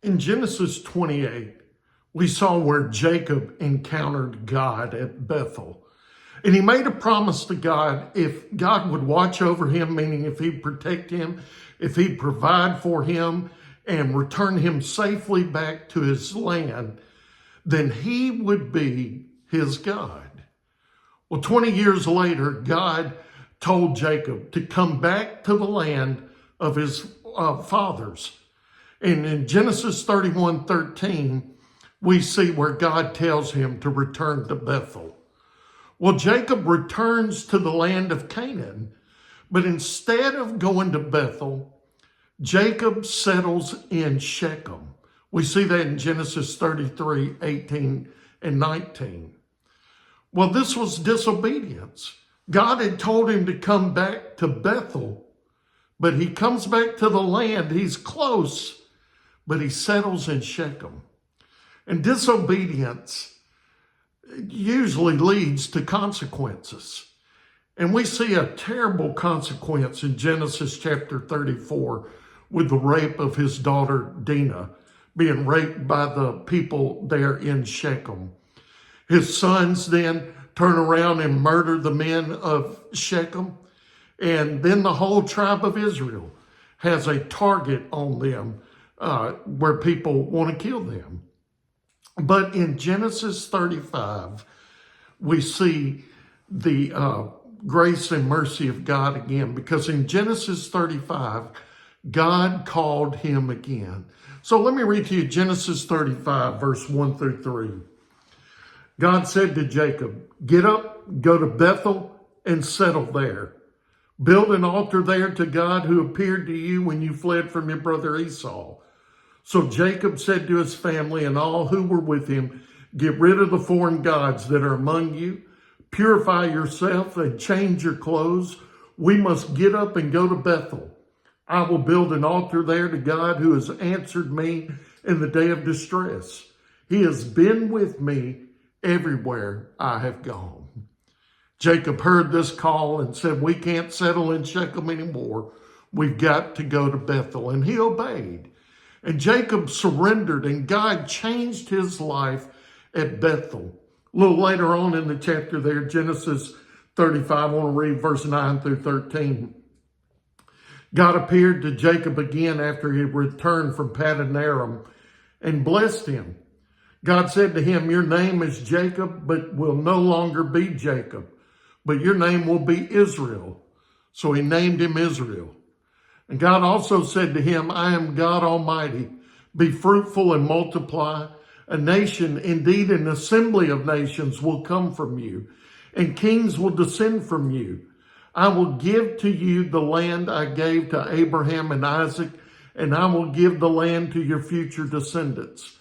In Genesis 28, we saw where Jacob encountered God at Bethel. And he made a promise to God if God would watch over him, meaning if he'd protect him, if he'd provide for him and return him safely back to his land, then he would be his God. Well, 20 years later, God told Jacob to come back to the land of his fathers. And in Genesis 31:13, we see where God tells him to return to Bethel. Well, Jacob returns to the land of Canaan, but instead of going to Bethel, Jacob settles in Shechem. We see that in Genesis 33:18 and 19. Well, this was disobedience. God had told him to come back to Bethel, but he comes back to the land. He's close, but he settles in Shechem. And disobedience usually leads to consequences. And we see a terrible consequence in Genesis chapter 34 with the rape of his daughter Dinah, being raped by the people there in Shechem. His sons then turn around and murder the men of Shechem. And then the whole tribe of Israel has a target on them where people want to kill them. But in Genesis 35, we see the grace and mercy of God again, because in Genesis 35, God called him again. So let me read to you Genesis 35, verse 1 through 3. God said to Jacob, "Get up, go to Bethel, and settle there. Build an altar there to God who appeared to you when you fled from your brother Esau." So Jacob said to his family and all who were with him, "Get rid of the foreign gods that are among you. Purify yourself and change your clothes. We must get up and go to Bethel. I will build an altar there to God who has answered me in the day of distress. He has been with me everywhere I have gone." Jacob heard this call and said, "We can't settle in Shechem anymore. We've got to go to Bethel." And he obeyed. And Jacob surrendered, and God changed his life at Bethel. A little later on in the chapter there, Genesis 35, I want to read verse 9 through 13. God appeared to Jacob again after he returned from Paddan Aram and blessed him. God said to him, "Your name is Jacob, but will no longer be Jacob, but your name will be Israel." So he named him Israel. And God also said to him, "I am God Almighty. Be fruitful and multiply. A nation, indeed an assembly of nations, will come from you, and kings will descend from you. I will give to you the land I gave to Abraham and Isaac, and I will give the land to your future descendants."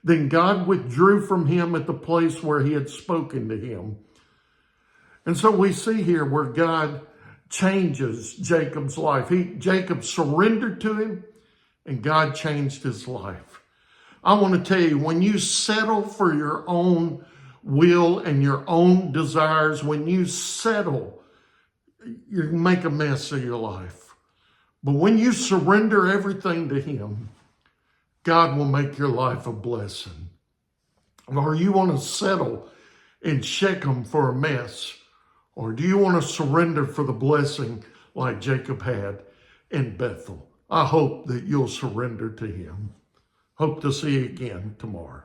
Then God withdrew from him at the place where he had spoken to him. And so we see here where God changes Jacob's life. Jacob surrendered to him, and God changed his life. I want to tell you, when you settle for your own will and your own desires, when you settle, you make a mess of your life. But when you surrender everything to him, God will make your life a blessing. Or you want to settle in Shechem for a mess? Or do you want to surrender for the blessing like Jacob had in Bethel? I hope that you'll surrender to him. Hope to see you again tomorrow.